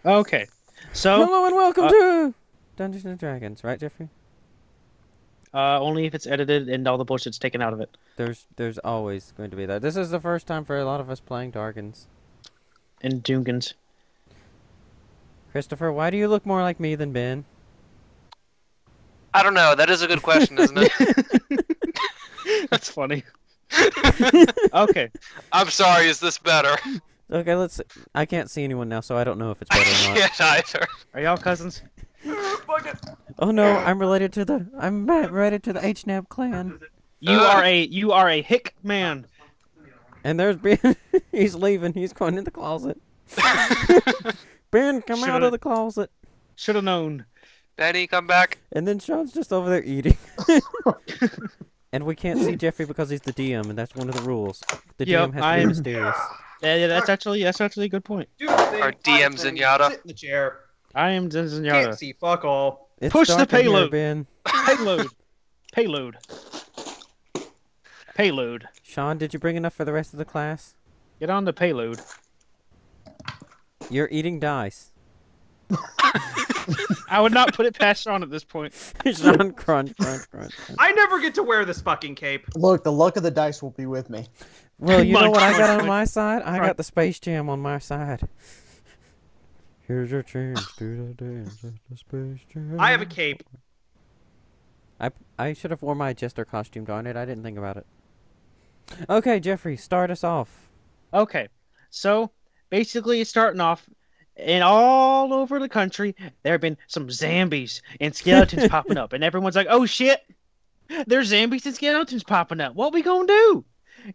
Okay. So, Hello and welcome uh, to Dungeons and Dragons, right, Jeffrey? only if it's edited and all the bullshit's taken out of it. There's always going to be that. This is the first time for a lot of us playing Dargans. And Dungans. Christopher, why do you look more like me than Ben? I don't know. That is a good question, isn't it? That's funny. Okay. I'm sorry. Is this better? Okay, let's. I can't see anyone now, so I don't know if it's I better or not. can't either. Are y'all cousins? Oh no, I'm related to the. I'm related to the HNAB clan. You are a hick man. And there's Ben. He's leaving. He's going in the closet. Ben, come out of the closet. Should have known. Danny, come back. And then Sean's just over there eating. And we can't see Jeffrey because he's the DM, and that's one of the rules. The Yep, DM has to be mysterious. Yeah, that's actually a good point. Do the thing. Our DM Zenyatta. Sit in the chair. I am Can't Zenyatta. see fuck all. It's Push the dark in here, payload. Ben. Payload. Payload. Payload. Sean, did you bring enough for the rest of the class? Get on the payload. You're eating dice. I would not put it past Sean at this point. Sean, crunch, crunch, crunch. I never get to wear this fucking cape. Look, the luck of the dice will be with me. Well, you Come know on, what I crunch, got on crunch, my side? I crunch. got the Space Jam on my side. Here's your chance to dance at the Space Jam. I have a cape. I should have worn my Jester costume, darn it. I didn't think about it. Okay, Jeffrey, start us off. Okay, so basically, it's starting off, and all over the country, there have been some zombies and skeletons popping up, and everyone's like, "Oh shit, there's zombies and skeletons popping up. What we gonna do?"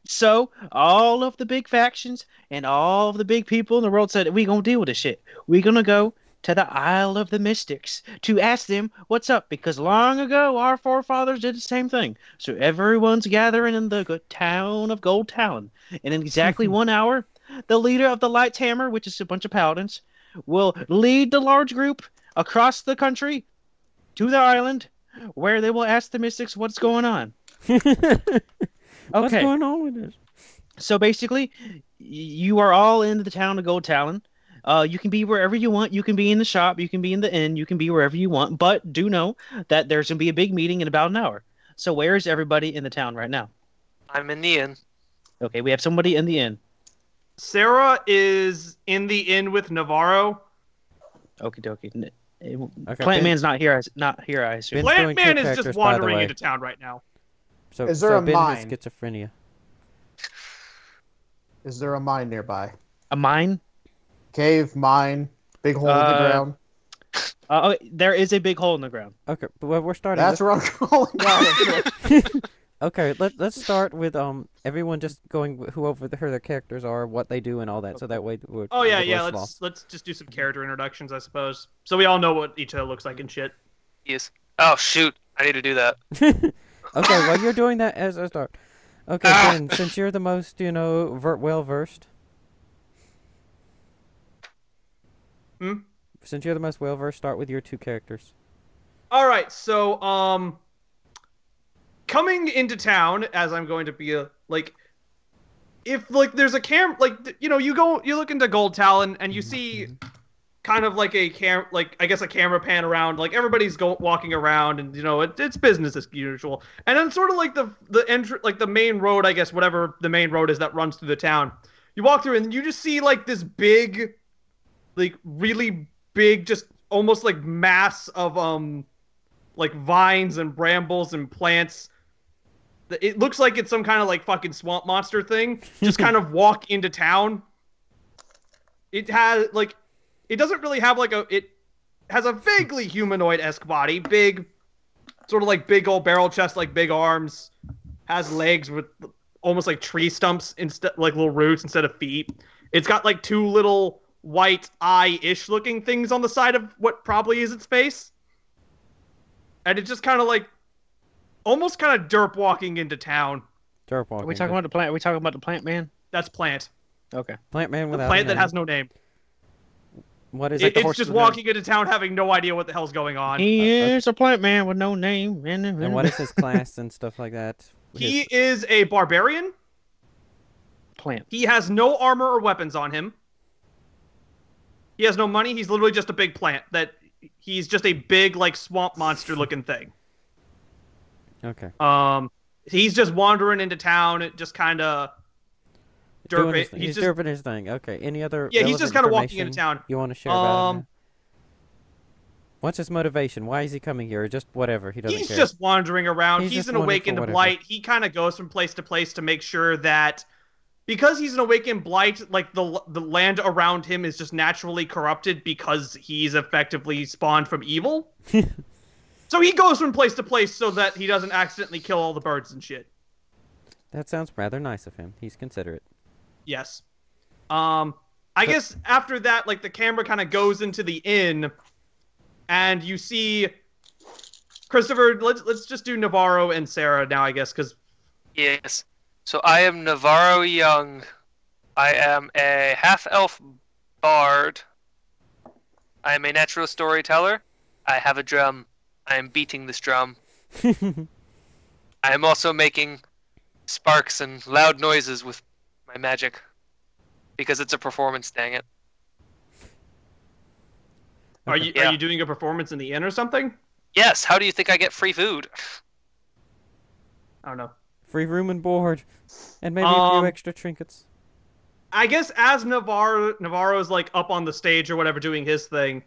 So all of the big factions and all of the big people in the world said, "We gonna deal with this shit. We gonna go to the Isle of the Mystics to ask them what's up, because long ago our forefathers did the same thing." So everyone's gathering in the good town of Gold Talon, and in exactly 1 hour, the leader of the Light's Hammer, which is a bunch of paladins, will lead the large group across the country to the island, where they will ask the Mystics what's going on. What's Okay. going on with this? So basically, you are all in the town of Gold Talon. You can be wherever you want. You can be in the shop. You can be in the inn. You can be wherever you want. But do know that there's going to be a big meeting in about an hour. So where is everybody in the town right now? I'm in the inn. Okay, we have somebody in the inn. Sarah is in the inn with Navarro. Okie dokie. Okay, Plant Ben- Man's not here. Not here, I assume. Ben's Plant doing two Man is characters, just by the wandering way. into town right now. So, Is there so a Ben has mine? schizophrenia. Is there a mine nearby? A mine? Cave, mine, big hole in the ground. Oh, there is a big hole in the ground. Okay, but we're starting. That's where I'm calling out. Okay, let's start with everyone just going who their characters are, what they do, and all that. So that way we're Oh yeah, we're yeah. less Let's lost. let's just do some character introductions, I suppose, so we all know what each other looks like and shit. Yes. Oh shoot! I need to do that. Okay, while you're doing that as a start. Okay, Ben, since you're the most well versed. Hmm? Since you're the most well versed, start with your two characters. All right, so coming into town as I'm going to be if like there's a you look into Gold Talon and you see kind of like I guess a camera pan around, like everybody's walking around, and it's business as usual, and then sort of like the main road, I guess, whatever the main road is that runs through the town, you walk through and you just see like this big, like really big, just almost like mass of like vines and brambles and plants. It looks like it's some kind of like fucking swamp monster thing. Just kind of walk into town. It has like, it doesn't really have like it has a vaguely humanoid-esque body. Big, sort of like big old barrel chest, like big arms. Has legs with almost like tree stumps instead, like little roots instead of feet. It's got like two little white eye-ish looking things on the side of what probably is its face. And it's just kind of like, almost kind of derp walking into town. Derp Are walking. we talking about the plant? Are we talking about the Plant Man? That's Plant. Okay. Plant Man The without plant a that name. has no name. What is It's it? just walking into town having no idea what the hell's going on. He is a Plant Man with no name. And what is his class and stuff like that? He is a barbarian. Plant? He has no armor or weapons on him. He has no money. He's literally just a big plant. He's just a big, like, swamp monster looking thing. Okay. He's just wandering into town, just kind of derping. He's derping his thing. Okay. Any other? Yeah, he's just kind of walking information into town. You want to share about him? What's his motivation? Why is he coming here? Or just whatever. He doesn't He's care. just wandering around. He's He's just an wandering awakened for whatever. blight. He kind of goes from place to place to make sure that, because he's an awakened blight, like the land around him is just naturally corrupted because he's effectively spawned from evil. So he goes from place to place so that he doesn't accidentally kill all the birds and shit. That sounds rather nice of him. He's considerate. Yes. I guess after that, like, the camera kind of goes into the inn, and you see Christopher. Let's just do Navarro and Sarah now, I guess, because Yes. So I am Navarro Young. I am a half-elf bard. I am a natural storyteller. I have a drum. I am beating this drum. I am also making sparks and loud noises with my magic. Because it's a performance, dang it. are you doing a performance in the inn or something? Yes, how do you think I get free food? I don't know. Free room and board, and maybe a few extra trinkets. I guess as Navarro's like up on the stage or whatever doing his thing,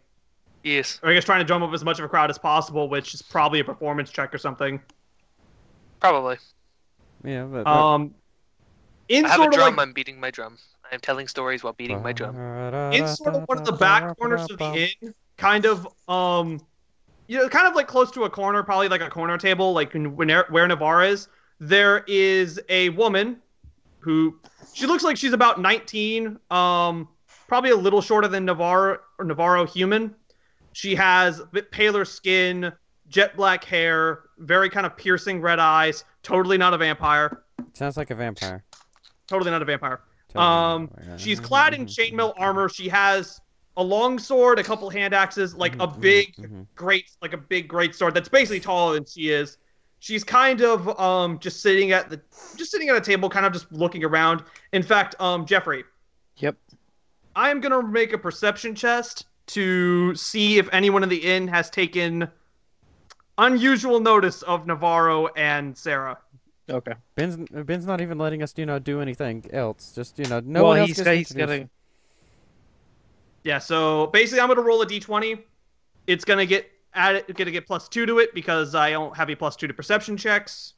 Yes. or I guess trying to drum up as much of a crowd as possible, which is probably a performance check or something. Probably. Yeah, but In I have a sort of drum, like I'm beating my drum. I am telling stories while beating my drum. in sort of one of the back corners of the inn, kind of kind of like close to a corner, probably like a corner table, like where Navarro is. There is a woman who she looks like she's about 19, probably a little shorter than Navarro human. She has a bit paler skin, jet black hair, very kind of piercing red eyes. Totally not a vampire. Sounds like a vampire. Totally not a vampire. Totally. She's clad in chainmail armor. She has a long sword, a couple hand axes, like a big great sword that's basically taller than she is. She's kind of just sitting at a table, kind of just looking around. In fact, Jeffrey. Yep. I am gonna make a perception test to see if anyone in the inn has taken unusual notice of Navarro and Sarah. Okay. Ben's not even letting us, do anything else. Just, no Well, one else he's gets gonna. introduced. Yeah, so basically I'm gonna roll a d20. It's gonna get +2 to it because I don't have a +2 to perception checks.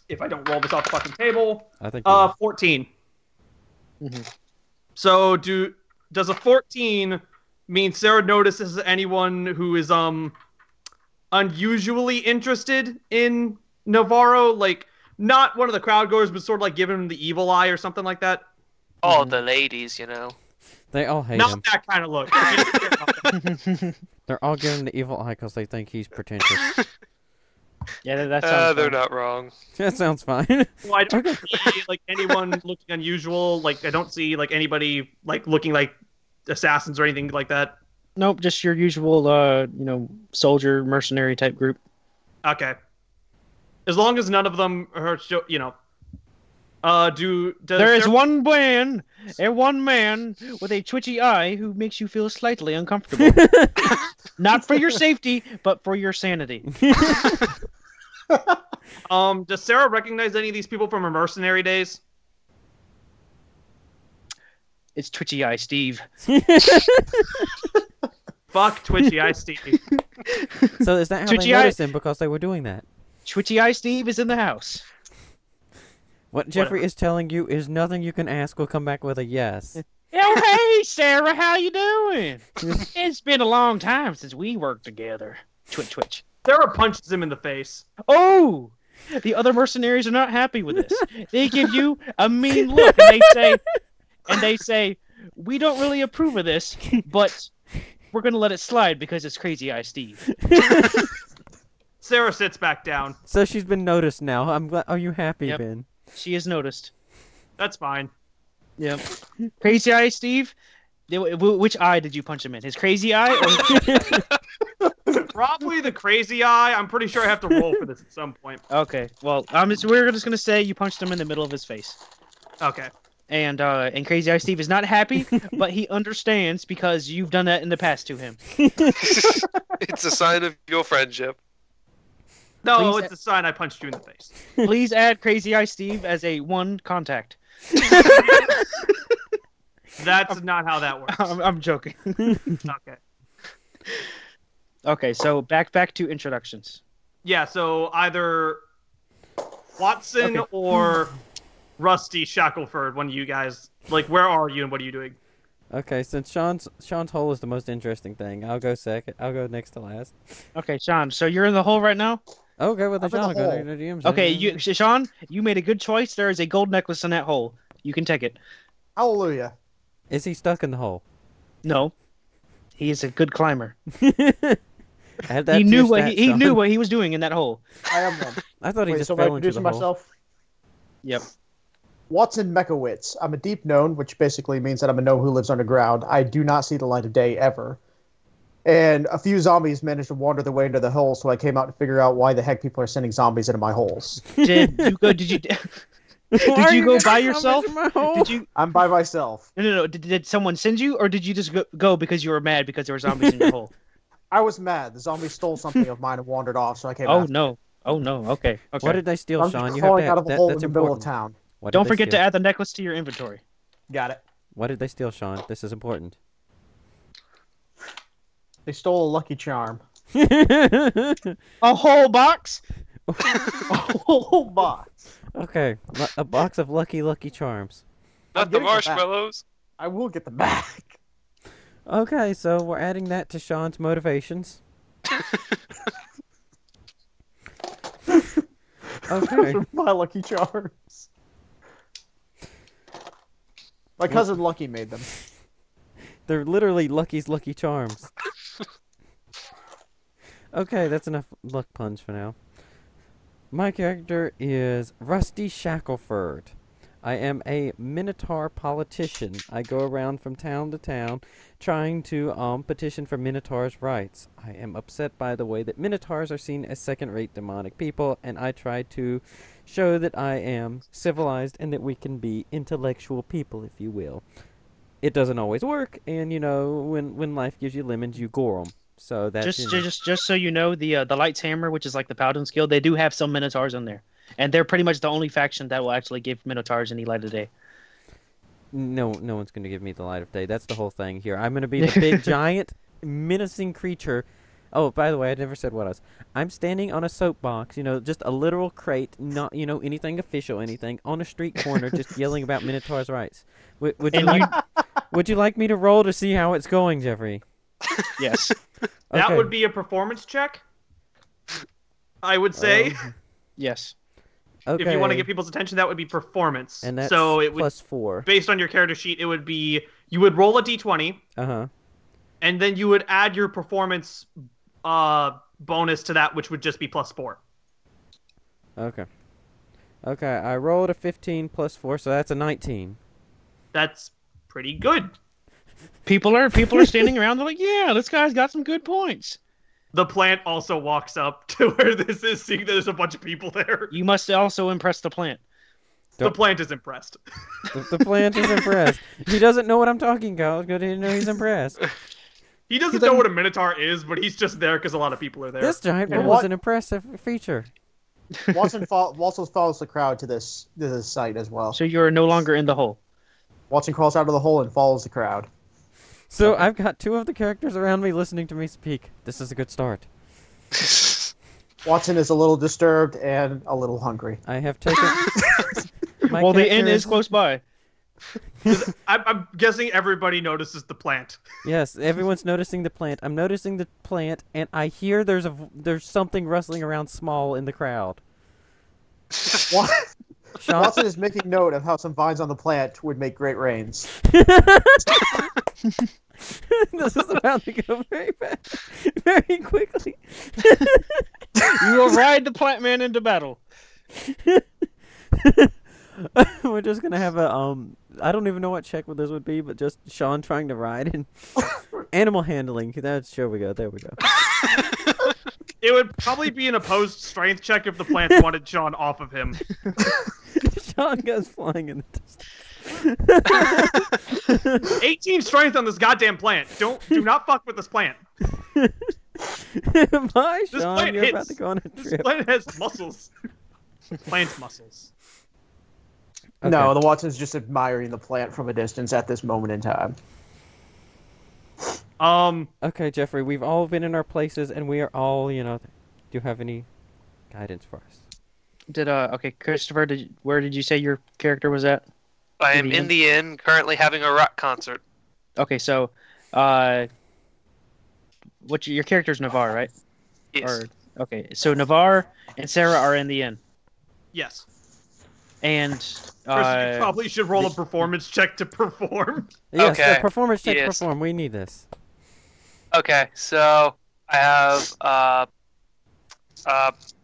If I don't roll this off the fucking table. I think 14. Mm-hmm. So does a 14 mean Sarah notices anyone who is unusually interested in Navarro? Like, not one of the crowd goers, but sort of like giving him the evil eye or something like that? All the ladies, they all hate Not him. that kind of look. They're all giving him the evil eye because they think he's pretentious. Yeah, that sounds. they're fun. not wrong. That sounds fine. Well, I don't see like anyone looking unusual. Like, I don't see like anybody like looking like assassins or anything like that. Nope, just your usual, soldier mercenary type group. Okay. As long as none of them are, There is one man with a twitchy eye who makes you feel slightly uncomfortable. Not for your safety, but for your sanity. Does Sarah recognize any of these people from her mercenary days? It's Twitchy Eye Steve. Fuck Twitchy Eye Steve. So is that how Twitchy they eye- noticed him? Because they were doing that? Twitchy Eye Steve is in the house. What Jeffrey Whatever. is telling you is nothing you can ask will come back with a yes. Oh, hey, Sarah, how you doing? It's been a long time since we worked together. Twitch. Sarah punches him in the face. Oh, the other mercenaries are not happy with this. They give you a mean look, and they say, we don't really approve of this, but we're gonna let it slide because it's Crazy Eye Steve. Sarah sits back down. So she's been noticed now. I'm glad. Are you happy, Yep. Ben? She has noticed. That's fine. Yep. Crazy Eye Steve. Which eye did you punch him in? His crazy eye? Or... Probably the crazy eye. I'm pretty sure I have to roll for this at some point. Okay. Well, we're just gonna say you punched him in the middle of his face. Okay. and Crazy Eye Steve is not happy, but he understands because you've done that in the past to him. It's a sign of your friendship. No, Please- it's a sign I punched you in the face. Please add Crazy Eye Steve as a one contact. That's not how that works. I'm joking. Okay. Okay, so back to introductions. Yeah, so either Watson Okay. or Rusty Shackleford, one of you guys. Like, where are you and what are you doing? Okay, since Sean's hole is the most interesting thing, I'll go second. I'll go next to last. Okay, Sean, so you're in the hole right now? Okay, well, then I'm in Sean the will go hole. next to DMs. Okay, Sean, you made a good choice. There is a gold necklace in that hole. You can take it. Hallelujah. Is he stuck in the hole? No. He is a good climber. Add that He to knew your what stats, he Sean. knew what he was doing in that hole. I am one. I thought he Wait, just so am I fell into the introducing hole. myself? Yep. Watson Mekowitz. I'm a deep gnome, which basically means that I'm a gnome who lives underground. I do not see the light of day ever. And a few zombies managed to wander their way into the hole, so I came out to figure out why the heck people are sending zombies into my holes. Did you go? Did you? Why are you go getting by so yourself? much in my hole? Did you? I'm by myself. No. Did someone send you, or did you just go because you were mad because there were zombies in your hole? I was mad. The zombies stole something of mine and wandered off, so I came Oh after. no. Oh no. Okay. Okay. What did they steal, I'm Sean? just You have crawling to out of a that, hole in that's the middle of important. town. What did Don't they forget to steal? add the necklace to your inventory. Got it. What did they steal, Sean? This is important. They stole a Lucky Charm. A whole box. A whole box. Okay, a box of Lucky Charms. Not the getting them back. marshmallows. I will get them back. Okay, so we're adding that to Sean's motivations. Okay. Those are my Lucky Charms. My cousin Lucky made them. They're literally Lucky's Lucky Charms. Okay, that's enough luck puns for now. My character is Rusty Shackleford. I am a Minotaur politician. I go around from town to town trying to petition for Minotaurs' rights. I am upset by the way that Minotaurs are seen as second-rate demonic people, and I try to show that I am civilized and that we can be intellectual people, if you will. It doesn't always work, and you know, when life gives you lemons, you gore them. So that's Just so you know, the Light's Hammer, which is like the Paladin's Guild, they do have some Minotaurs in there, and they're pretty much the only faction that will actually give Minotaurs any light of day. No one's going to give me the light of day. That's the whole thing here. I'm going to be the big, giant, menacing creature. Oh, by the way, I never said what I was. I'm standing on a soapbox, just a literal crate, not, anything official, anything, on a street corner, just yelling about Minotaur's rights. Would you like me to roll to see how it's going, Jeffrey? Yes. That Okay. would be a performance check, I would say. Yes. Okay. If you want to get people's attention, that would be performance. And that's so it would, +4. based on your character sheet, it would be you would roll a d20, Uh-huh. and then you would add your performance bonus to that, which would just be +4. Okay. Okay, I rolled a 15 +4, so that's a 19. That's pretty good. People are standing around. They're like, "Yeah, this guy's got some good points." The plant also walks up to where this is, seeing that there's a bunch of people there. You must also impress the plant. The plant is impressed. The plant is impressed. He doesn't know what I'm talking about. Good to know he's impressed. He doesn't know what a minotaur is, but he's just there because a lot of people are there. This giant Yeah. bull What? is an impressive feature. Watson also follows the crowd to this site as well. So you're no longer in the hole. Watson crawls out of the hole and follows the crowd. So I've got 2 of the characters around me listening to me speak. This is a good start. Watson is a little disturbed and a little hungry. I have taken. My Well, the character end is close by. I'm guessing everybody notices the plant. Yes, everyone's noticing the plant. I'm noticing the plant, and I hear there's something rustling around small in the crowd. Wa- Sean, Watson is making note of how some vines on the plant would make great rains. this is about to go very fast, very quickly. You will ride the plant man into battle. We're just gonna have a I don't even know what check this would be, but just Sean trying to ride and animal handling. That's sure we go. There we go. It would probably be an opposed strength check if the plant wanted Sean off of him. Sean goes flying in the distance. 18 strength on this goddamn plant. Do not fuck with this plant. Bye, This Sean. plant You're hits. about to go on a This trip. plant has muscles. Plant muscles. No, Okay. the Watson's just admiring the plant from a distance at this moment in time. Okay, Jeffrey, we've all been in our places, and we are all, do you have any guidance for us? Okay, Christopher, where did you say your character was at? I am in the inn, currently having a rock concert. Okay, so, your character's Navarre, right? Yes. Okay, so Navarre and Sarah are in the inn, Yes. and Chris, you probably should roll a performance check to perform. Yes, Okay, the performance check yes. perform. We need this. Okay, so I have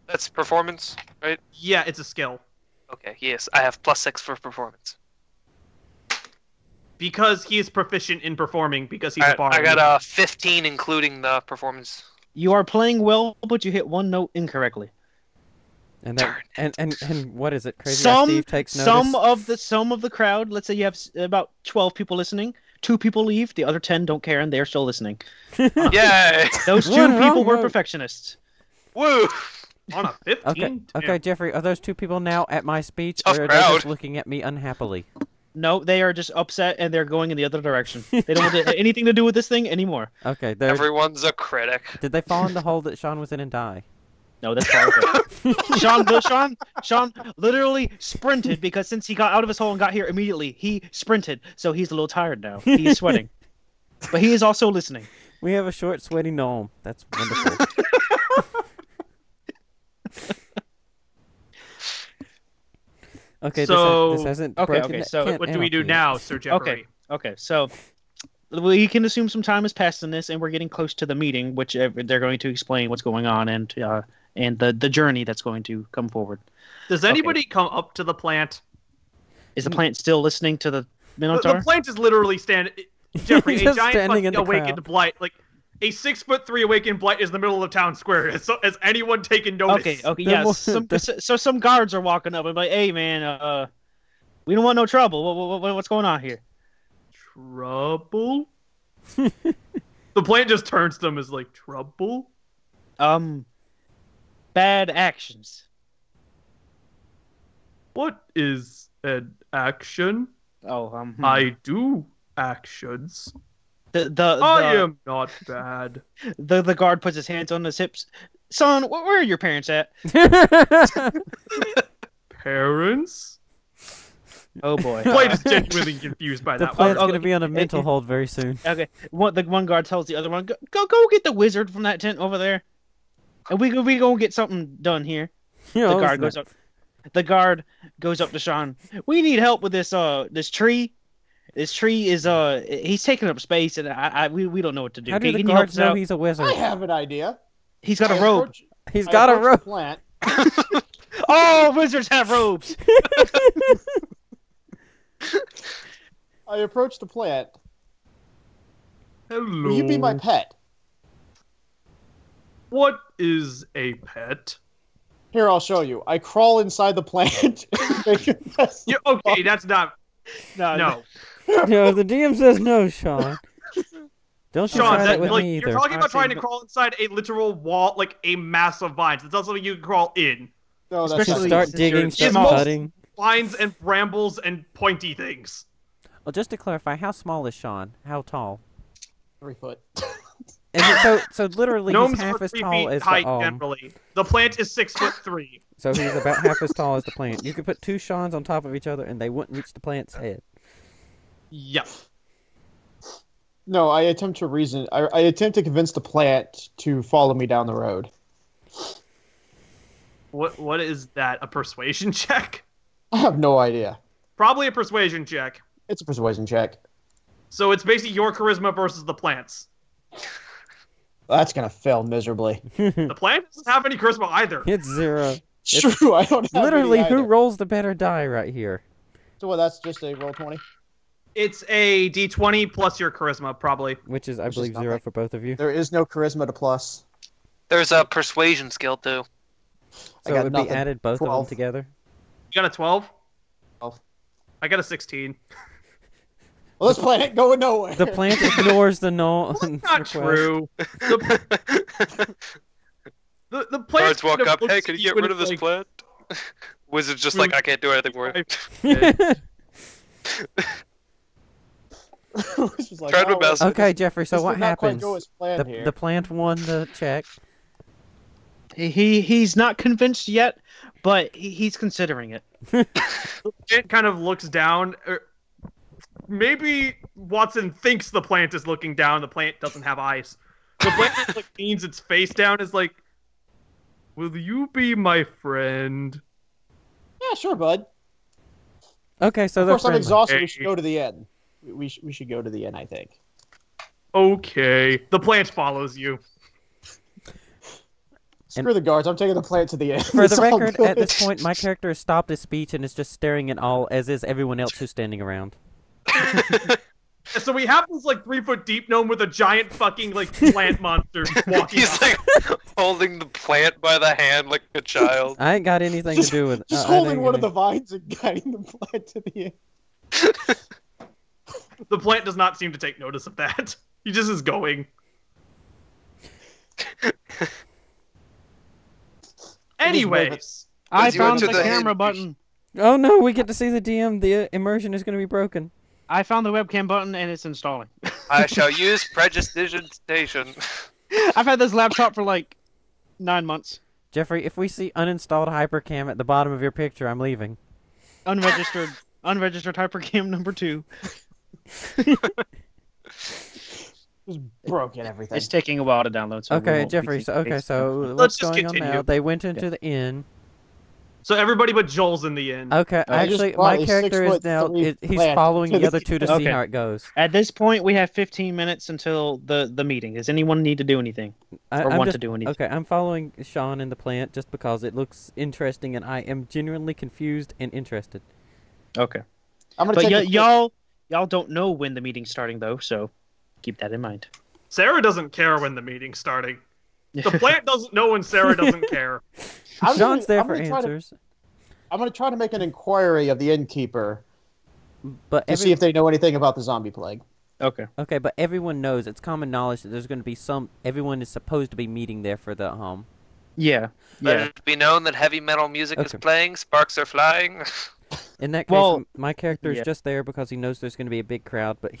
that's performance, right? Yeah, it's a skill. Okay, yes, I have +6 for performance. Because he is proficient in performing, because he's a bard. I got a 15 including the performance. you are playing well, but you hit one note incorrectly. And that, and what is it? Crazy Some Steve takes notice. some of the crowd. Let's say you have about 12 people listening. 2 people leave. The other 10 don't care, and they're still listening. Yay! Those 2 One people wrong were note. perfectionists. Woo! On a 15? Okay, okay, Damn. Jeffrey, are those 2 people now at my speech, Tough or are they crowd. just looking at me unhappily? No, they are just upset, and they're going in the other direction. They don't want anything to do with this thing anymore. Okay, they're... Everyone's a critic. Did they fall in the hole that Sean was in and die? No, that's far away. Sean literally sprinted because since he got out of his hole and got here immediately, he sprinted. So he's a little tired now. He's sweating, but he is also listening. We have a short, sweaty gnome. That's wonderful. Okay, So- this hasn't Okay, broken okay, the so tent What do we do anarchy yet. now, Sir Jeffrey? Okay. So we can assume some time has passed in this, and we're getting close to the meeting, which they're going to explain what's going on and the journey that's going to come forward. Does anybody come up to the plant? Is the plant still listening to the The Minotaur? plant is literally standing. Jeffrey, a Just giant standing in fucking the awakened crowd. blight, like a 6'3" awakened blight, is in the middle of town square. Has anyone taken notice? Okay, They're yeah. more- So some guards are walking up and like, "Hey, man, we don't want no trouble. What's going on here?" Trouble. The plant just turns to them as like trouble. Bad actions. What is an action? Oh, I do actions. the I am not bad. the guard puts his hands on his hips. Son, where are your parents at? Parents? Oh boy. Blight is genuinely confused by The that plant's one. going to be on a mental hold very soon. Okay. The one guard tells the other one, go get the wizard from that tent over there, and we gonna get something done here. You know, The guard goes up. The guard goes up to Sean. We need help with this tree. This tree is he's taking up space, and we don't know what to do. How do the Can you help guards us know out? he's a wizard? I have an idea. He's got a I robe. approach- He's I got a approach the rope. Plant. Oh, wizards have robes. I approach the plant. Hello. Will you be my pet? What is a pet? Here, I'll show you. I crawl inside the plant. Make a mess. Yeah, okay, that's not. No. No, the DM says no, Sean. Don't you Sean, try that with like, me you're either. talking about I've seen trying to the- crawl inside a literal wall, like a mass of vines. It's not something you can crawl in. No, that's Especially- not Start since digging, you're start small. cutting. Vines and brambles and pointy things. Well, just to clarify, how small is Sean? How tall? 3 foot. And so literally Gnomes he's half are as 3 tall feet as height the generally. The plant is 6'3". So he's about half as tall as the plant. You could put 2 Seans on top of each other and they wouldn't reach the plant's head. Yep. No, I attempt to reason. I attempt to convince the plant to follow me down the road. What is that? A persuasion check? I have no idea. Probably a persuasion check. It's a persuasion check. So it's basically your charisma versus the plant's. That's gonna fail miserably. The plant doesn't have any charisma either. It's 0. It's true. I don't have Literally, any who either. rolls the better die right here? So what? That's just a roll 20. It's a d20 plus your charisma, probably. Which is, I Which is believe, 0 nothing. for both of you. There is no charisma to plus. There's a persuasion skill too. So got it would be nothing. added both of 12. them together. You got a 12? 12. I got a 16. Well, this plant ain't going nowhere. The plant ignores the no. Not true. The plant Guards walk kind of up. looks Hey, at can you you get and rid of is this like, plant? Wizard's just like, I can't do anything for you. It's just like, Tried my oh, best. Okay, Jeffrey. So this what did not quite happens? go as planned here. The plant won the check. He's not convinced yet, but he's considering it. It kind of looks down. Maybe Watson thinks the plant is looking down. The plant doesn't have eyes. The plant just, like, leans its face down. Is like, "Will you be my friend?" Yeah, sure, bud. Okay, so Of they're course, I'm friendly. exhausted. We should go to the inn. We should go to the inn, I think. Okay. The plant follows you. Screw the guards. I'm taking the plant to the inn. For the It's all record, at good. this point, my character has stopped his speech and is just staring at all, as is everyone else who's standing around. So we have this like 3-foot deep gnome with a giant fucking like plant monster walking. He's like holding the plant by the hand like a child. I ain't got anything to do with it. Just I holding ain't one of got the vines and guiding the plant to the inn. The plant does not seem to take notice of that. He just is going. Anyways, I As you found enter the the camera inn, button. Oh no, we get to see the DM. The immersion is going to be broken. I found the webcam button and it's installing. I shall use prestidigitation. I've had this laptop for like 9 months. Jeffrey, if we see uninstalled hypercam at the bottom of your picture, I'm leaving. Unregistered hypercam number 2. Just broken everything. It's taking a while to download. So we Okay, won't be Jeffrey. keeping So pace. what's Let's just going on now? continue. They went into the inn. so everybody but Joel's in the inn. Okay, I just actually, brought my a character is 6'3" now he's plant following to the the other two to see Okay. how it goes. At this point, we have 15 minutes until the meeting. Does anyone need to do anything or I'm want just, to do anything? Okay, I'm following Sean in the plant just because it looks interesting, and I am genuinely confused and interested. Okay. I'm gonna But take y'all don't know when the meeting's starting though, so keep that in mind. Sarah doesn't care when the meeting's starting. The plant doesn't know when Sarah doesn't care. I'm Sean's there I'm for gonna try to- answers, I'm going to try to make an inquiry of the innkeeper but to see if they know anything about the zombie plague. Okay. okay, but everyone knows it's common knowledge that there's going to be everyone is supposed to be meeting there for the Yeah. Let Yeah. it be known that heavy metal music is Okay. playing, sparks are flying. In that case, Well, my character is yeah. just there because he knows there's going to be a big crowd, but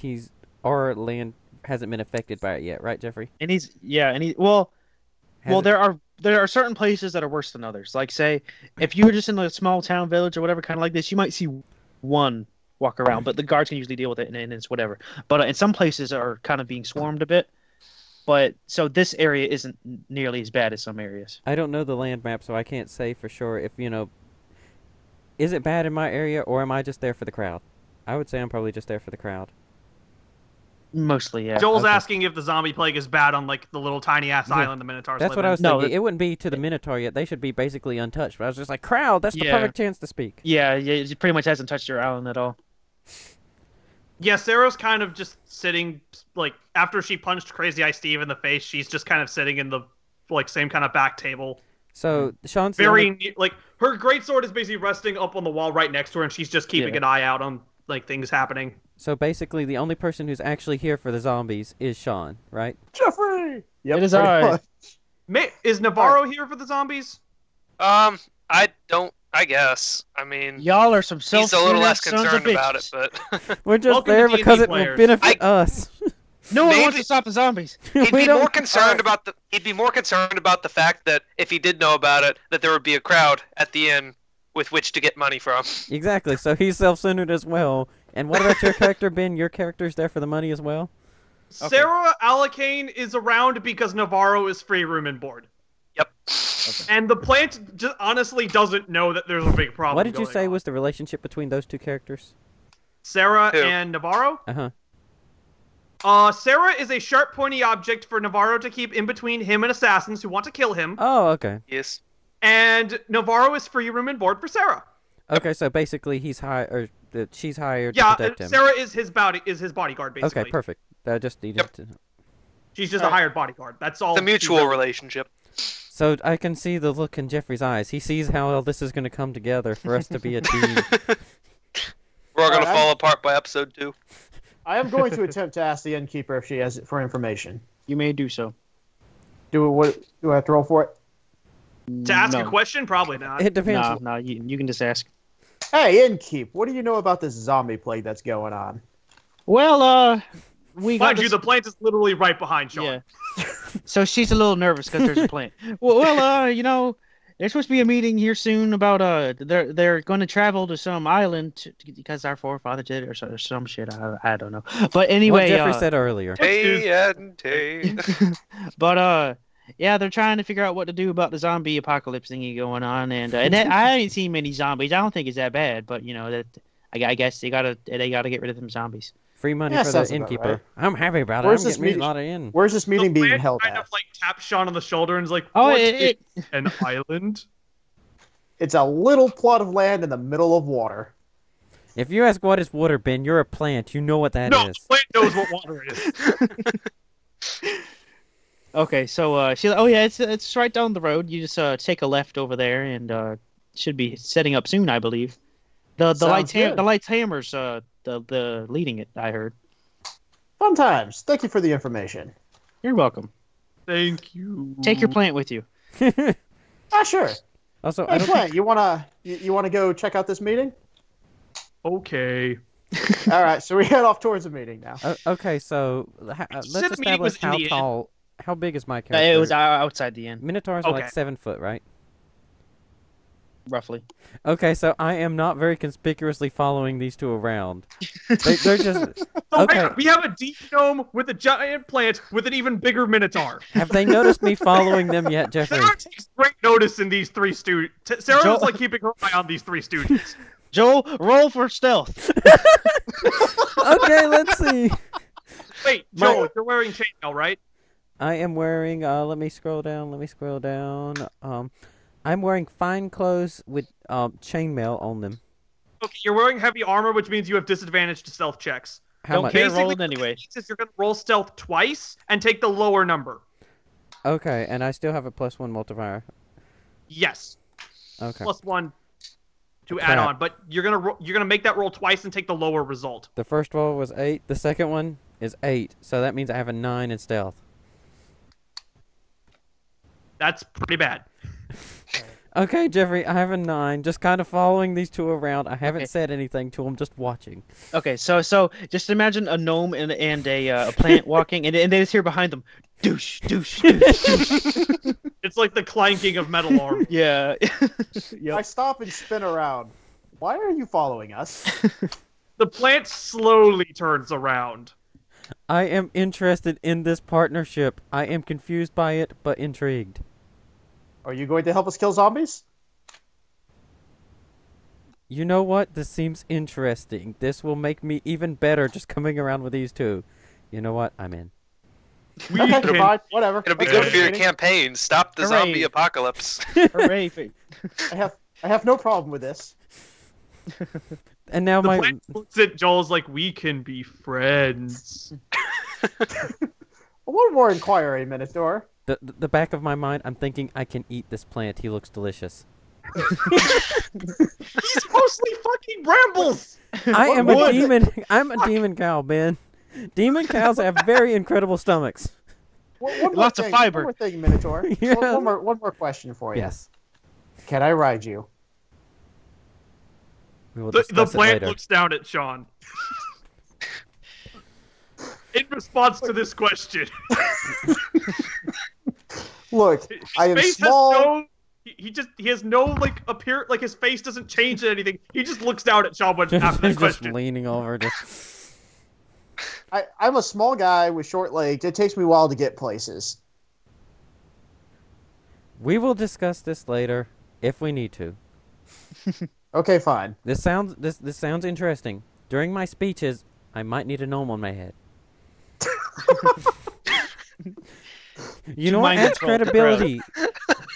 our land hasn't been affected by it yet, right, Jeffrey? And well, Has it- there are certain places that are worse than others. Like say, if you were just in a small town, village, or whatever, kind of like this, you might see one walk around, but the guards can usually deal with it, and it's whatever. But in some places are kind of being swarmed a bit. But so this area isn't nearly as bad as some areas. I don't know the land map, so I can't say for sure if, is it bad in my area, or am I just there for the crowd? I would say I'm probably just there for the crowd. Mostly, yeah. Joel's Okay. asking if the zombie plague is bad on like the little tiny ass Yeah. island the Minotaurs That's live what in. I was No, thinking. It wouldn't be to the Minotaur yet. They should be basically untouched. But I was just like, crowd, that's the Yeah. perfect chance to speak. Yeah, it pretty much hasn't touched your island at all. Yeah, Sarah's kind of just sitting, like, after she punched Crazy Eye Steve in the face, she's just kind of sitting in the, like, same kind of back table. So, Sean's the Very, only- like, her greatsword is basically resting up on the wall right next to her, and she's just keeping Yeah. an eye out on, like, things happening. So basically, the only person who's actually here for the zombies is Sean, right? Jeffrey! Yep, It is pretty I. much. Is Navarro here for the zombies? I guess. I mean, Y'all are some he's a little self-centered less sons of concerned about it, bitches. but We're just Welcome there to D&D because it will players. benefit us. No one wants Maybe- to stop the zombies. he'd We be don't- more concerned about the fact that if he did know about it, that there would be a crowd at the inn with which to get money from. Exactly. So he's self-centered as well. And what about your character, Ben? Your character's there for the money as well. Okay. Sarah Alakane is around because Navarro is free room and board. Yep. And the plant just honestly doesn't know that there's a big problem. What did you going say on. was the relationship between those two characters? Sarah Who? and Navarro? Uh-huh. Sarah is a sharp, pointy object for Navarro to keep in between him and assassins who want to kill him. Oh, okay. Yes. And Navarro is free room and board for Sarah. Okay, so basically she's hired Yeah, to protect him. Sarah is his bodyguard, basically. Okay, perfect. I just needed Yep. to know. She's just a hired bodyguard. That's all. The mutual relationship. So I can see the look in Jeffrey's eyes. He sees how all this is going to come together for us to be a team. We're all gonna Alright. fall apart by episode 2. I am going to attempt to ask the innkeeper if she has it for information. You may do so. Do I have to roll for it? To ask a No. question, probably not. It depends. No, you can just ask. Hey, innkeep, what do you know about this zombie plague that's going on? Well, we got Mind you, this- the plant is literally right behind Sean. Yeah. So she's a little nervous because there's a plant. Well, there's supposed to be a meeting here soon about they're going to travel to some island because our forefather did it or some shit. I don't know. But anyway, What Jeffrey said earlier. Tay and Tay. but yeah, they're trying to figure out what to do about the zombie apocalypse thingy going on, and I haven't seen many zombies. I don't think it's that bad, but that I guess they gotta get rid of them zombies. Free money Yeah, for sounds the about innkeeper. right. I'm happy about it. Where's I'm this getting me a meeting- lot of in. Where's this meeting being plant held kind at? of like taps Sean on the shoulder and is like, Oh, "What it, is an island?" It's a little plot of land in the middle of water. If you ask what is water, Ben, you're a plant. You know what that No, is. the plant knows what water is. okay. So it's right down the road. You just take a left over there, and should be setting up soon, I believe. The Sounds good. lights hammers the leading it. I heard. Fun times. Thank you for the information. You're welcome. Thank you. Take your plant with you. Sure. Also, I Hey, don't Plant, you wanna go check out this meeting? Okay. All right, so we head off towards the meeting now. okay, so said let's the meeting was establish in how the inn. tall, how big is my character? It was outside the inn, Minotaurs are Okay. like 7 foot, right? roughly. Okay, so I am not very conspicuously following these two around. They're just So okay. we have a deep gnome with a giant plant with an even bigger minotaur. Have they noticed me following them yet, Jeffrey? Sarah takes great notice in these three stooges. Sarah Joel- is like keeping her eye on these three stooges. Joel, roll for stealth. Okay, let's see. Wait, My- Joel, you're wearing chainmail, right? I am wearing. Let me scroll down. I'm wearing fine clothes with chainmail on them. Okay, you're wearing heavy armor, which means you have disadvantage to stealth checks. How Don't much? care. Basically, roll it what anyway. it means is you're going to roll stealth twice and take the lower number. Okay, and I still have a +1 multiplier. Yes, Okay. +1 to Crap. add on, but you're gonna make that roll twice and take the lower result. The first roll was 8. The second one is 8. So that means I have a 9 in stealth. That's pretty bad. Okay, Jeffrey, I have a 9. Just kind of following these two around. I haven't Okay. said anything to them, just watching. Okay, so just imagine a gnome and a plant walking, and they just hear behind them, douche, douche, douche, douche. It's like the clanking of metal armor. Yeah. I Yep. stop and spin around. Why are you following us? The plant slowly turns around. I am interested in this partnership. I am confused by it, but intrigued. Are you going to help us kill zombies? You know what? This seems interesting. This will make me even better just coming around with these two. You know what? I'm in. We Okay, can fine, whatever. It'll be Let's go good to for the your meeting. campaign. Stop the Hooray. zombie apocalypse. Hooray. I have no problem with this. And now The my plant looks at Joel's like, we can be friends. One more inquiry, Minotaur. the back of my mind, I'm thinking I can eat this plant. He looks delicious. He's mostly fucking brambles! I am a would? demon. I'm a demon cow, Ben. Demon cows have very incredible stomachs. One more Lots of thing, fiber. One more thing, Minotaur. Yeah. One more question for you. Yes. Can I ride you? We will The discuss it plant later. looks down at Sean. In response to this question, Look, his I am face small. has no. He has no like appear like his face doesn't change or anything. He just looks down at Sean when, after that just question. leaning over. Just... I'm a small guy with short legs. It takes me a while to get places. We will discuss this later if we need to. Okay, fine. This sounds interesting. During my speeches, I might need a gnome on my head. You know what mind adds control the credibility?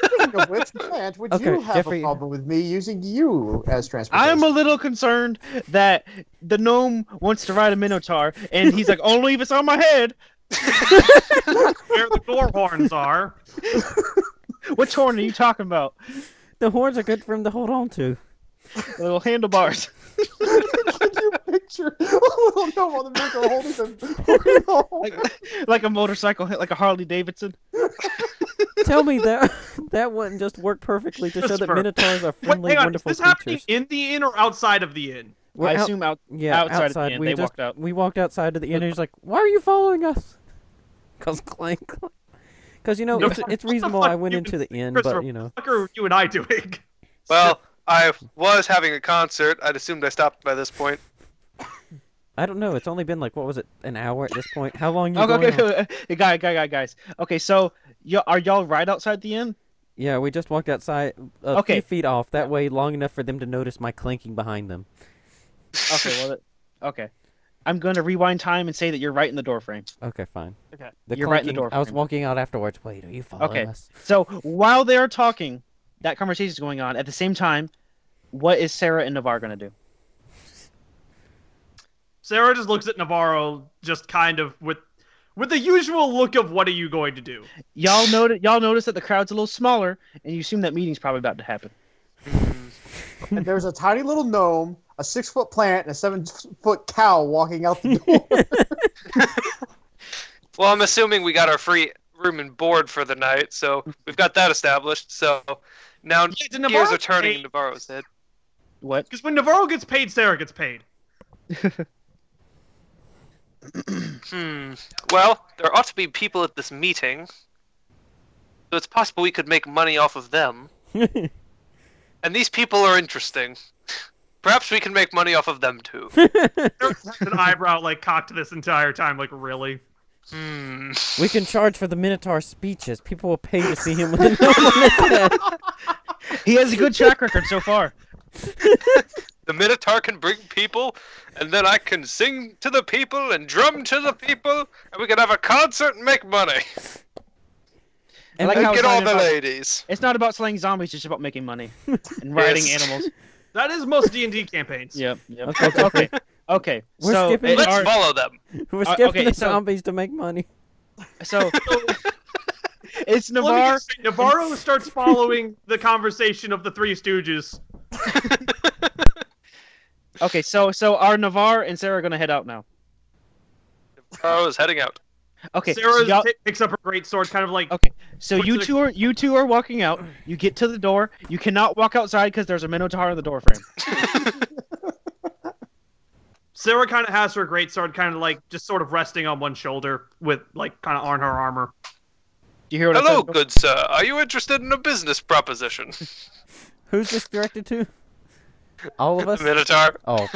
Speaking of which, Plant, would Okay, you have Jeffrey- a problem with me using you as I transportation? am a little concerned that the gnome wants to ride a minotaur, and he's like, only if it's on my head. Where the door horns are. Which horn are you talking about? The horns are good for him to hold on to. The little handlebars. Can you picture. A little gnome on the miniature holding them. Like a motorcycle, like a Harley Davidson. Tell me that wouldn't just work perfectly to show that Just for- minotaurs are Wait, friendly, hang on. Is wonderful this happening creatures. in the inn or outside of the inn? We're I out- assume yeah, outside of the inn. We They just walked out. we walked outside of the inn, and he's like, "Why are you following us?" Cause clank. Because No, it's reasonable. fuck I went you, into the inn, Christopher, but you know. What are you and I doing? Well, I was having a concert. I'd assumed I stopped by this point. I don't know. It's only been like, what was it, an hour at this point? How long you Okay, going on? okay, guys. Okay, so are y'all right outside the inn? Yeah, we just walked outside a Okay. few feet off. That way, long enough for them to notice my clinking behind them. Okay, well, okay. I'm gonna rewind time and say that you're right in the door frame. Okay, fine. Okay. The You're right in the clinking- door I was frame. walking out afterwards. Wait, are you following Okay. us? So while they're talking, that conversation is going on. At the same time, what is Sarah and Navarre gonna do? Sarah just looks at Navarro, just kind of with the usual look of "What are you going to do?" Y'all notice that the crowd's a little smaller, and you assume that meeting's probably about to happen. And there's a tiny little gnome, a 6-foot plant, and a 7-foot cow walking out the door. Well, I'm assuming we got our free room and board for the night, so we've got that established. So now did gears Navarro are turning pay- in Navarro's head. What? Because when Navarro gets paid, Sarah gets paid. Well, there ought to be people at this meeting, so it's possible we could make money off of them. And these people are interesting. Perhaps we can make money off of them too. Sarah has an eyebrow like cocked this entire time, like really. We can charge for the Minotaur speeches. People will pay to see him with a gnome on his head. He has a good track record so far. The Minotaur can bring people, and then I can sing to the people and drum to the people, and we can have a concert and make money. And like And how get it's all not the about- ladies. It's not about slaying zombies; it's just about making money and riding Yes. animals. That is most D&D campaigns. Yep. Okay, Okay. Okay. We're so skipping it- Let's our- follow them. We're skipping okay, the so- zombies to make money. So it's Let me Navarre. just say, Navarro starts following the conversation of the Three Stooges. Okay, so are Navarre and Sarah gonna head out now? Navarro is heading out. Okay, so Sarah y'all- picks up her great sword, kind of like Okay, so puts it- you two are walking out. You get to the door. You cannot walk outside because there's a Minotaur in the door frame. Sarah kind of has her great sword, kind of like just sort of resting on one shoulder, with like kind of on her armor. Do you hear what I Hello, said? good sir. Are you interested in a business proposition? Who's this directed to? All of us? Minotaur. Oh.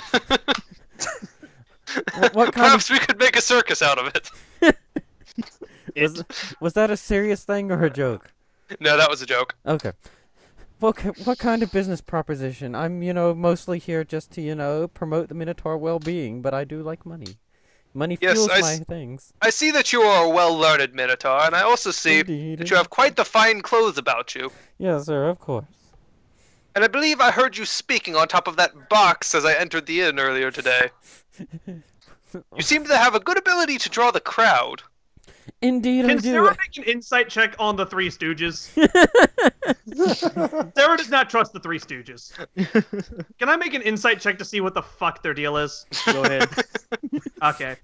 What kind of Perhaps we could make a circus out of it. was that a serious thing or a joke? No, that was a joke. Okay. What kind of business proposition? I'm, mostly here just to, promote the Minotaur well-being, but I do like money. Money Yes, fuels I my s- things. I see that you are a well-learned Minotaur, and I also see Indeed. that you have quite the fine clothes about you. Yes, sir, of course. And I believe I heard you speaking on top of that box as I entered the inn earlier today. You seem to have a good ability to draw the crowd. Indeed, I Can do. Sarah make an insight check on the Three Stooges? Sarah does not trust the Three Stooges. Can I make an insight check to see what the fuck their deal is? Go ahead. Okay.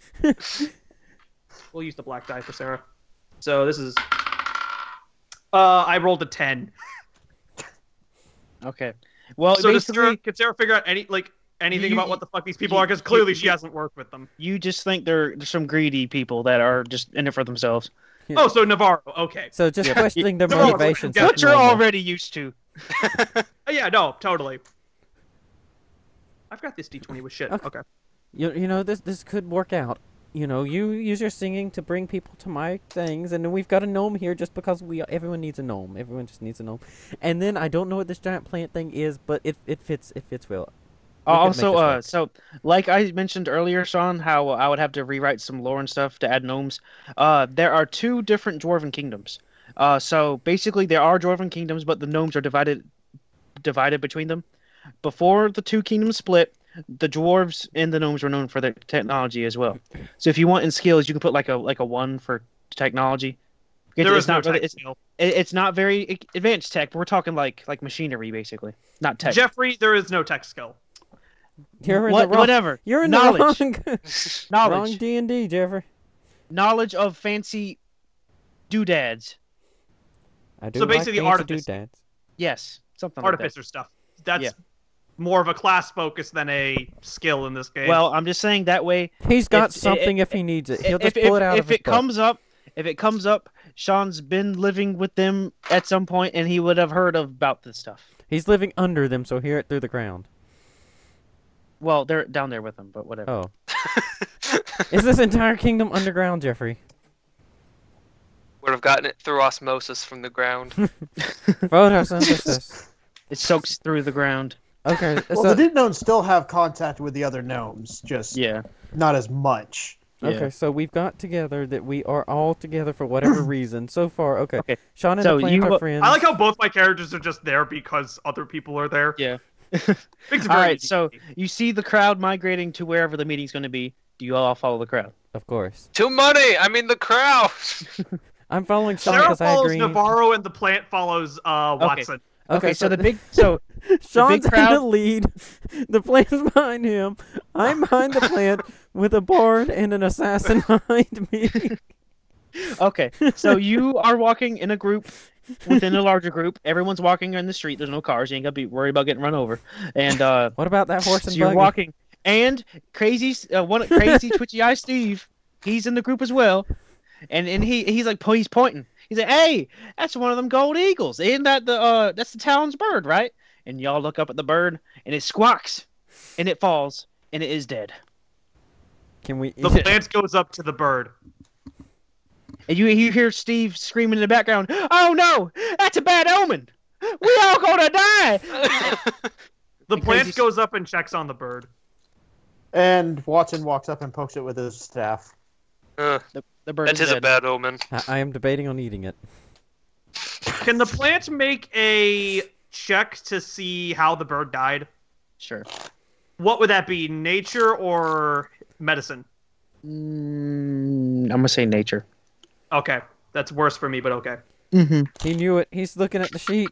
We'll use the black die for Sarah. So this is. I rolled a 10. Okay. Well, So does basically, can Sarah figure out anything You- about what the fuck these people are? Because clearly she hasn't worked with them. you just think they're some greedy people that are just in it for themselves. Yeah. Oh, so Navarro. Okay. So just Yeah. questioning their No, no, motivations. yeah, is What you're normal. already used to. Yeah, no, totally. I've got this D20 with shit. Okay. Okay. This could work out. You use your singing to bring people to my things, and then we've got a gnome here just because everyone needs a gnome. Everyone just needs a gnome. And then I don't know what this giant plant thing is, but it fits well. We could make Also, this work. so like I mentioned earlier, Sean, how I would have to rewrite some lore and stuff to add gnomes. There are two different dwarven kingdoms. So basically, there are dwarven kingdoms, but the gnomes are divided between them. Before the two kingdoms split, the dwarves and the gnomes were known for their technology as well. So if you want in skills, you can put like a 1 for technology. There It's is no not really, tech skill. it's not very advanced tech. But we're talking like machinery basically, not tech. Jeffrey, there is no tech skill. You're in the wrong. Whatever. You're in Knowledge. the wrong. Knowledge. Wrong D&D, Jeffrey. Knowledge of fancy doodads. I do So like basically fancy artifice. doodads. Yes, something like Artificer stuff. That's Yeah. more of a class focus than a skill in this game. that. Well, I'm just saying that way. He's got If- something if he needs it. He'll If, just pull it out if of his it butt. comes up, Sean's been living with them at some point, and he would have heard about this stuff. He's living under them, so hear it through the ground. Well, they're down there with him, but whatever. Oh. Is this entire kingdom underground, Jeffrey? Would have gotten it through osmosis from the ground. Photosynthesis. It soaks through the ground. Okay, Well, so the deep gnomes still have contact with the other gnomes, just Yeah. not as much. okay, so we've got together that we are all together for whatever reason so far. Okay, Okay, Sean and so the plant you- are friends. I like how both my characters are just there because other people are there. Yeah. Makes it All very right, easy. so you see the crowd migrating to wherever the meeting's going to be. Do you all follow the crowd? Of course, To money! I mean the crowd! I'm following Sean Sarah because I follows agree. Navarro and the plant follows Watson. Okay, so the big so Sean's in crowd- the lead. The plant's behind him. I'm behind the plant with a bard and an assassin behind me. okay, so you are walking in a group within a larger group. Everyone's walking in the street. There's no cars. You ain't gonna be worried about getting run over. And What about that horse so and you're buggy? walking. And crazy twitchy eye Steve, he's in the group as well. And he's pointing. He's like, "Hey, that's one of them gold eagles. Isn't that that's the town's bird, right?" And y'all look up at the bird, and it squawks, and it falls, and it is dead. Can we? The plant goes up to the bird. And you hear Steve screaming in the background, "Oh no, that's a bad omen. We all gonna die." The And plant crazy- goes up and checks on the bird. And Watson walks up and pokes it with his staff. The bird That is a dead. bad omen. I am debating on eating it. Can the plant make a check to see how the bird died? Sure. What would that be? Nature or medicine? I'm gonna say nature. Okay. That's worse for me, but okay. Mm-hmm. He knew it. He's looking at the sheet.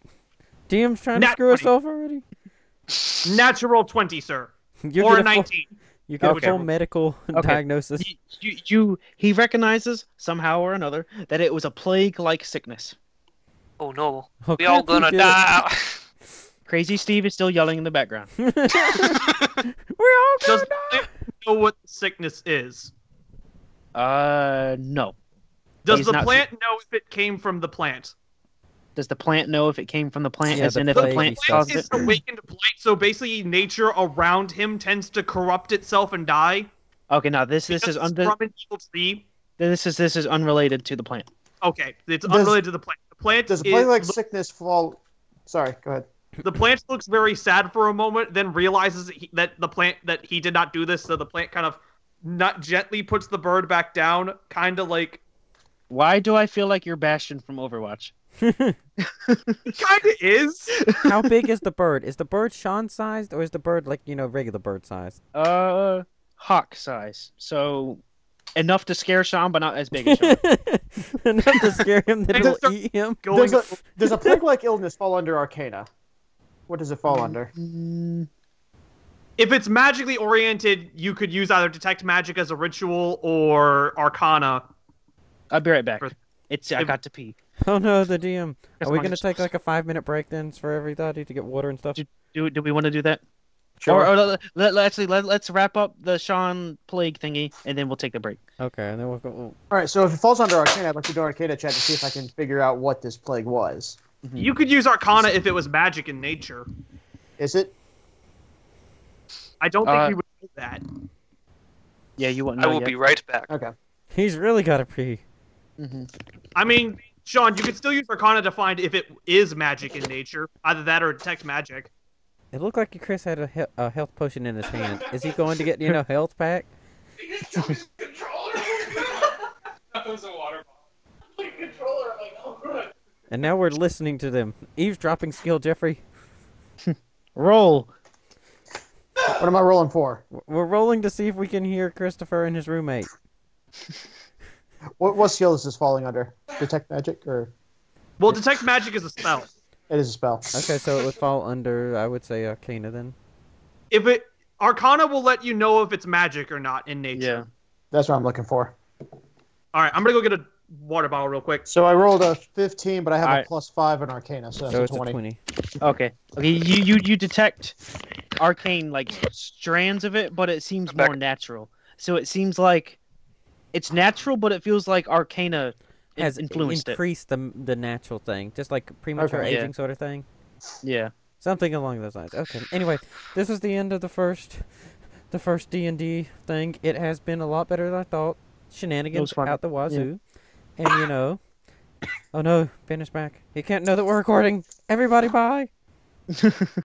DM's trying to Nat screw us 20. off already. Natural 20, sir. You Or get a full, 19. you get a Okay. full medical Okay. diagnosis. He recognizes somehow or another that it was a plague-like sickness. Oh no. Oh, We all crap, you gonna get die! Crazy Steve is still yelling in the background. it. We're all Does gonna the die. plant know what the sickness is? No. Does He's the not- plant know if it came from the plant? Does the plant know if it came from the plant? Yeah, as the in if the plague plant stuff. caused Plant it? is awakened blight, so basically nature around him tends to corrupt itself and die. Okay, now this Because is it's from an evil tree. this is unrelated to the plant. Okay, it's Does- unrelated to the plant. The plant Does a is- plague like sickness fall? Sorry, go ahead. The plant looks very sad for a moment, then realizes that he did not do this, so the plant kind of not gently puts the bird back down, kind of like Why do I feel like you're Bastion from Overwatch? he kind of is. How big is the bird? Is the bird Sean sized or is the bird like, regular bird sized? Hawk size. So enough to scare Sean, but not as big as Sean. Enough to scare him that And it'll start eat him. Going Does a plague like illness fall under Arcana? What does it fall under? if it's magically oriented, you could use either detect magic as a ritual or Arcana. I'll be right back. For- I if- got to pee. Oh no, the DM. That's Are we my gonna take response. like a 5-minute break then for everybody to get water and stuff? Do we want to do that? Sure. Or let's wrap up the Sean plague thingy, and then we'll take the break. Okay, and then we'll go. All right, so if it falls under Arcana, I'd like to do Arcana check to see if I can figure out what this plague was. You could use Arcana if it was magic in nature. Is it? I don't think Uh, we would do that. Yeah, you wouldn't I know will yet. be right back. Okay. He's really gotta pee. Mhm. I mean, Sean, you could still use Arcana to find if it is magic in nature. Either that or detect magic. It looked like Chris had a health potion in his hand. Is he going to get health pack? And now we're listening to them. Eavesdropping skill, Jeffrey. Roll. What am I rolling for? We're rolling to see if we can hear Christopher and his roommate. What skill is this falling under? Detect magic, or Well, detect magic is a spell. it is a spell? Okay, so it would fall under, I would say, Arcana then. If it Arcana will let you know if it's magic or not in nature. Yeah. That's what I'm looking for. All right, I'm gonna go get a water bottle real quick. So I rolled a 15, but I have Alright. a +5 in Arcana, so So that's it's a a 20. 20. Okay. Okay. You detect arcane like strands of it, but it seems Back. more natural. So it seems like it's natural, but it feels like Arcana Has influenced it. increased the natural thing, just like premature Okay. aging sort of thing. Yeah. Something along those lines. Okay. Anyway, this is the end of the first D&D thing. It has been a lot better than I thought. Shenanigans fun. out the wazoo. And you know, oh no, Ben is back. He can't know that we're recording. Everybody bye.